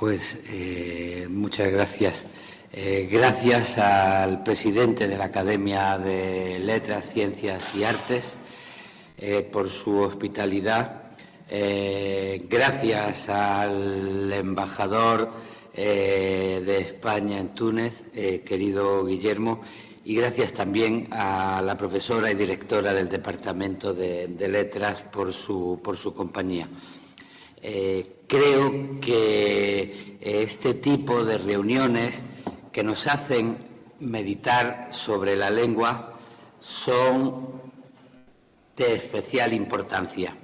Muchas gracias. Gracias al presidente de la Academia de Letras, Ciencias y Artes por su hospitalidad. Gracias al embajador de España en Túnez, querido Guillermo, y gracias también a la profesora y directora del Departamento de Letras por su compañía. Creo que este tipo de reuniones que nos hacen meditar sobre la lengua son de especial importancia.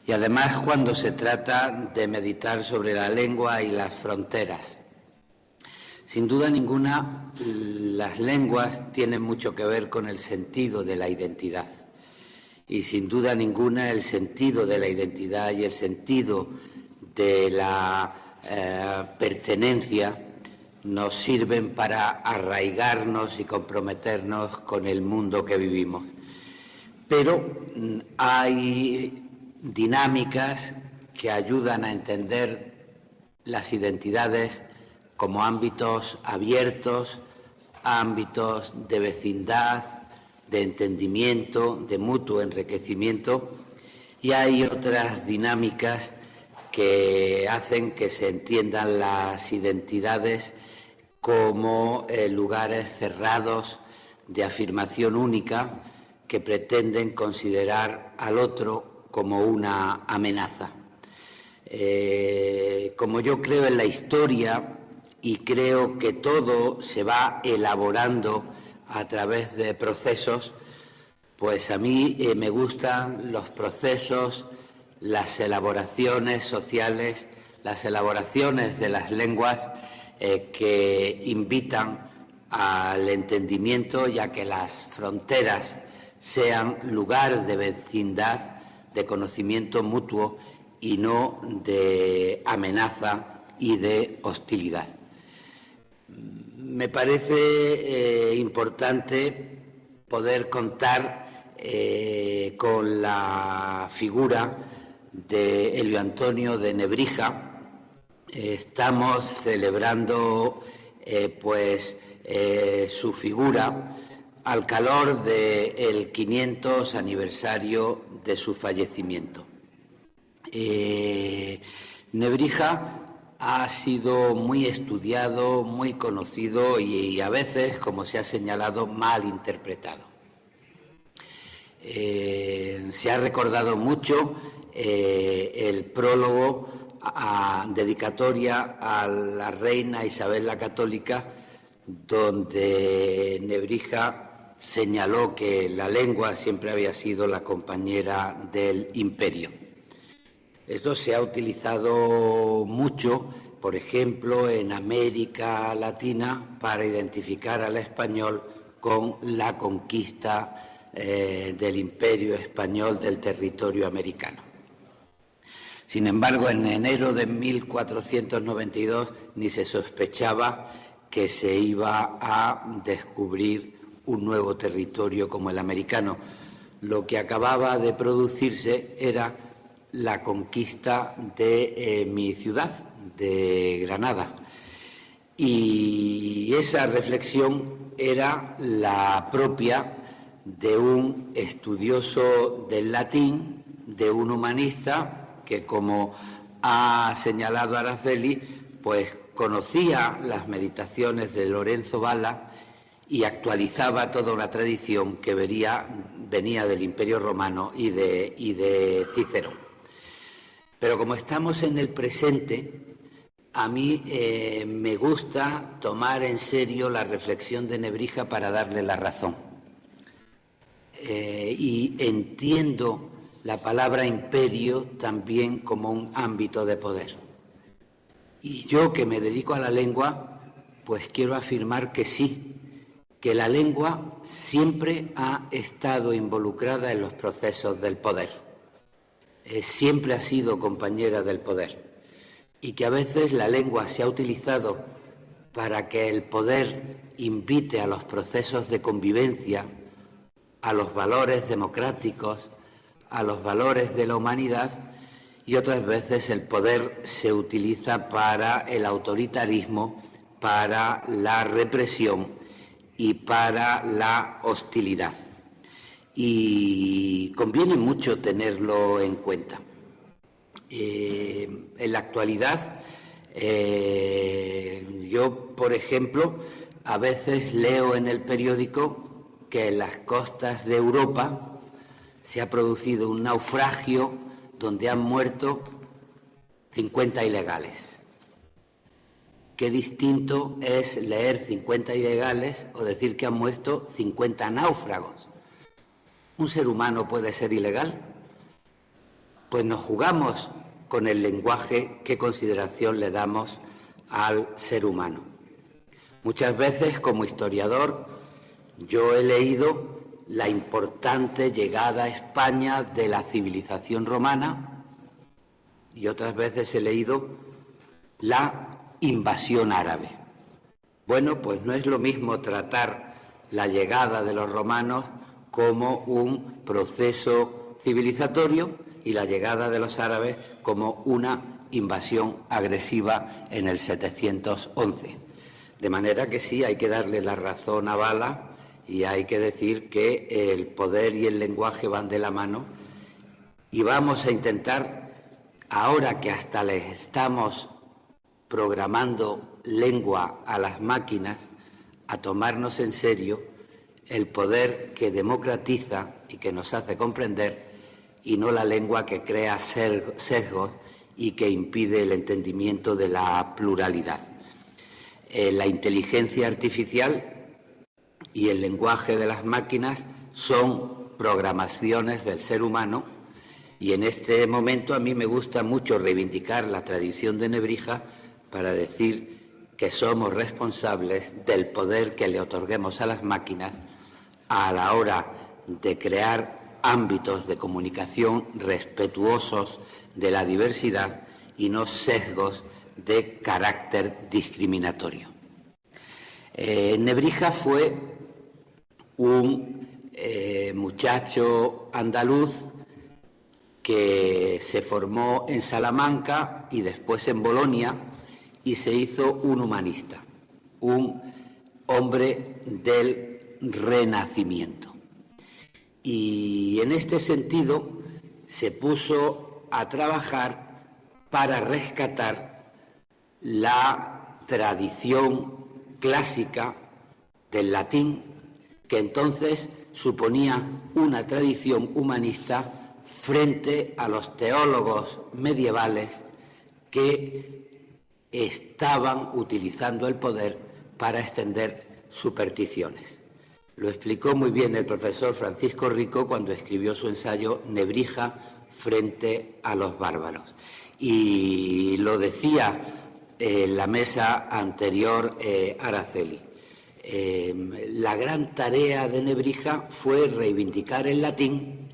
Y además cuando se trata de meditar sobre la lengua y las fronteras. Sin duda ninguna, las lenguas tienen mucho que ver con el sentido de la identidad. Y sin duda ninguna, el sentido de la identidad y el sentido de la pertenencia nos sirven para arraigarnos y comprometernos con el mundo que vivimos. Pero hay dinámicas que ayudan a entender las identidades como ámbitos abiertos, ámbitos de vecindad, de entendimiento, de mutuo enriquecimiento, y hay otras dinámicas que hacen que se entiendan las identidades como lugares cerrados de afirmación única que pretenden considerar al otro como una amenaza. Como yo creo en la historia y creo que todo se va elaborando a través de procesos, pues a mí me gustan los procesos, las elaboraciones sociales, las elaboraciones de las lenguas que invitan al entendimiento y a que las fronteras sean lugar de vecindad, de conocimiento mutuo y no de amenaza y de hostilidad. Me parece importante poder contar con la figura de Elio Antonio de Nebrija. Estamos celebrando su figura al calor del 500 aniversario de su fallecimiento. Nebrija ha sido muy estudiado, muy conocido y a veces, como se ha señalado, mal interpretado. Se ha recordado mucho el prólogo dedicatoria a la reina Isabel la Católica, donde Nebrija señaló que la lengua siempre había sido la compañera del imperio. Esto se ha utilizado mucho, por ejemplo, en América Latina para identificar al español con la conquista del imperio español del territorio americano. Sin embargo, en enero de 1492 ni se sospechaba que se iba a descubrir un nuevo territorio como el americano. Lo que acababa de producirse era la conquista de mi ciudad, de Granada. Y esa reflexión era la propia de un estudioso del latín, de un humanista que, como ha señalado Araceli, pues conocía las meditaciones de Lorenzo Valla y actualizaba toda una tradición que venía del Imperio Romano y de Cicerón. Pero como estamos en el presente, a mí me gusta tomar en serio la reflexión de Nebrija para darle la razón. Y entiendo la palabra imperio también como un ámbito de poder. Y yo, que me dedico a la lengua, pues quiero afirmar que sí, que la lengua siempre ha estado involucrada en los procesos del poder. Siempre ha sido compañera del poder. Y que a veces la lengua se ha utilizado para que el poder invite a los procesos de convivencia, a los valores democráticos, a los valores de la humanidad, y otras veces el poder se utiliza para el autoritarismo, para la represión y para la hostilidad. Y conviene mucho tenerlo en cuenta. En la actualidad, yo, por ejemplo, a veces leo en el periódico que en las costas de Europa se ha producido un naufragio donde han muerto 50 ilegales. Qué distinto es leer 50 ilegales o decir que han muerto 50 náufragos. ¿Un ser humano puede ser ilegal? Pues nos jugamos con el lenguaje, qué consideración le damos al ser humano. Muchas veces, como historiador, yo he leído la importante llegada a España de la civilización romana y otras veces he leído la invasión árabe. Bueno, pues no es lo mismo tratar la llegada de los romanos como un proceso civilizatorio y la llegada de los árabes como una invasión agresiva en el 711. De manera que sí, hay que darle la razón a Bala y hay que decir que el poder y el lenguaje van de la mano, y vamos a intentar, ahora que hasta les estamos programando lengua a las máquinas, a tomarnos en serio el poder que democratiza y que nos hace comprender, y no la lengua que crea sesgos y que impide el entendimiento de la pluralidad. La inteligencia artificial y el lenguaje de las máquinas son programaciones del ser humano, y en este momento a mí me gusta mucho reivindicar la tradición de Nebrija para decir que somos responsables del poder que le otorguemos a las máquinas a la hora de crear ámbitos de comunicación respetuosos de la diversidad y no sesgos de carácter discriminatorio. Nebrija fue un muchacho andaluz que se formó en Salamanca y después en Bolonia y se hizo un humanista, un hombre del Renacimiento. Y en este sentido se puso a trabajar para rescatar la tradición clásica del latín, que entonces suponía una tradición humanista frente a los teólogos medievales que estaban utilizando el poder para extender supersticiones. Lo explicó muy bien el profesor Francisco Rico cuando escribió su ensayo Nebrija frente a los bárbaros. Y lo decía en la mesa anterior Araceli. La gran tarea de Nebrija fue reivindicar el latín,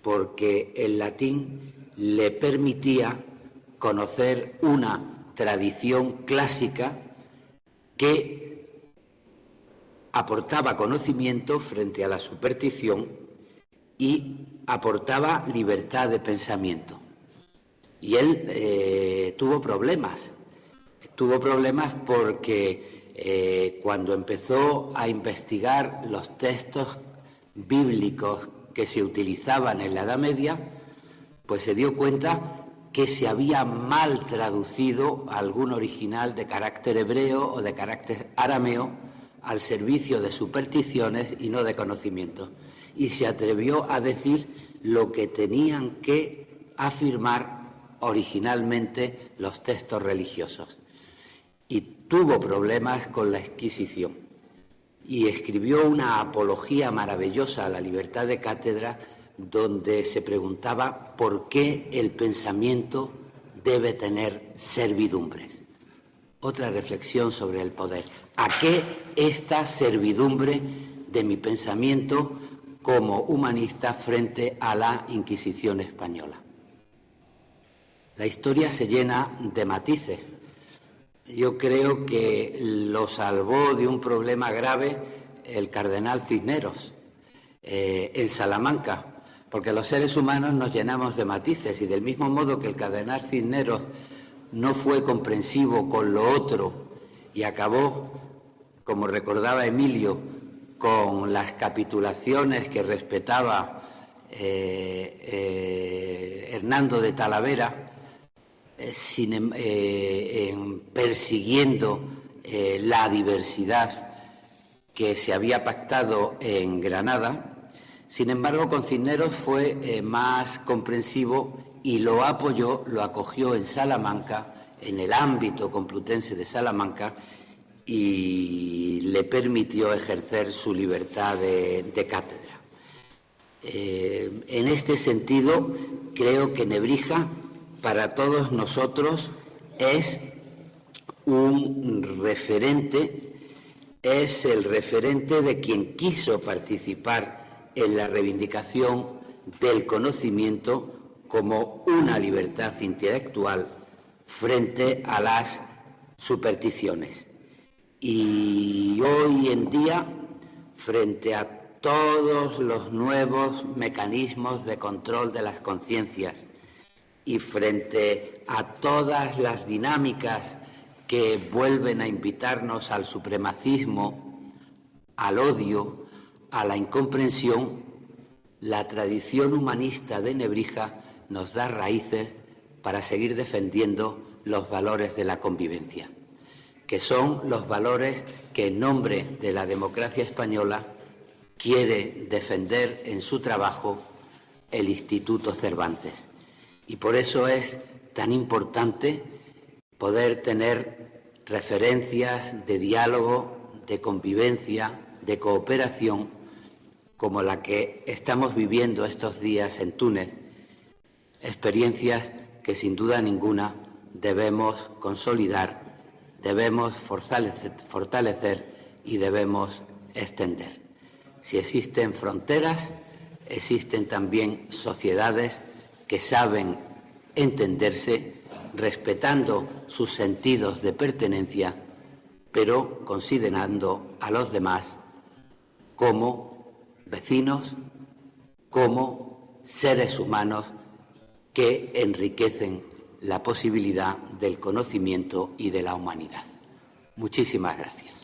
porque el latín le permitía conocer una tradición clásica que aportaba conocimiento frente a la superstición y aportaba libertad de pensamiento. Y él tuvo problemas porque cuando empezó a investigar los textos bíblicos que se utilizaban en la Edad Media, pues se dio cuenta que se había mal traducido algún original de carácter hebreo o de carácter arameo al servicio de supersticiones y no de conocimiento. Y se atrevió a decir lo que tenían que afirmar originalmente los textos religiosos. Y tuvo problemas con la Inquisición. Y escribió una apología maravillosa a la libertad de cátedra, donde se preguntaba por qué el pensamiento debe tener servidumbres. Otra reflexión sobre el poder. ¿A qué esta servidumbre de mi pensamiento como humanista frente a la Inquisición española? La historia se llena de matices. Yo creo que lo salvó de un problema grave el cardenal Cisneros en Salamanca, porque los seres humanos nos llenamos de matices y del mismo modo que el cardenal Cisneros no fue comprensivo con lo otro y acabó, como recordaba Emilio, con las capitulaciones que respetaba Hernando de Talavera, persiguiendo la diversidad que se había pactado en Granada. Sin embargo, con Cisneros fue más comprensivo y lo apoyó, lo acogió en Salamanca, en el ámbito complutense de Salamanca, y le permitió ejercer su libertad de cátedra. En este sentido, creo que Nebrija, para todos nosotros, es un referente, es el referente de quien quiso participar en la reivindicación del conocimiento como una libertad intelectual frente a las supersticiones. Y hoy en día, frente a todos los nuevos mecanismos de control de las conciencias y frente a todas las dinámicas que vuelven a invitarnos al supremacismo, al odio, a la incomprensión, la tradición humanista de Nebrija nos da raíces para seguir defendiendo los valores de la convivencia, que son los valores que en nombre de la democracia española quiere defender en su trabajo el Instituto Cervantes. Y por eso es tan importante poder tener referencias de diálogo, de convivencia, de cooperación, como la que estamos viviendo estos días en Túnez, experiencias que sin duda ninguna debemos consolidar, debemos fortalecer y debemos extender. Si existen fronteras, existen también sociedades que saben entenderse, respetando sus sentidos de pertenencia, pero considerando a los demás como vecinos, como seres humanos que enriquecen la posibilidad del conocimiento y de la humanidad. Muchísimas gracias.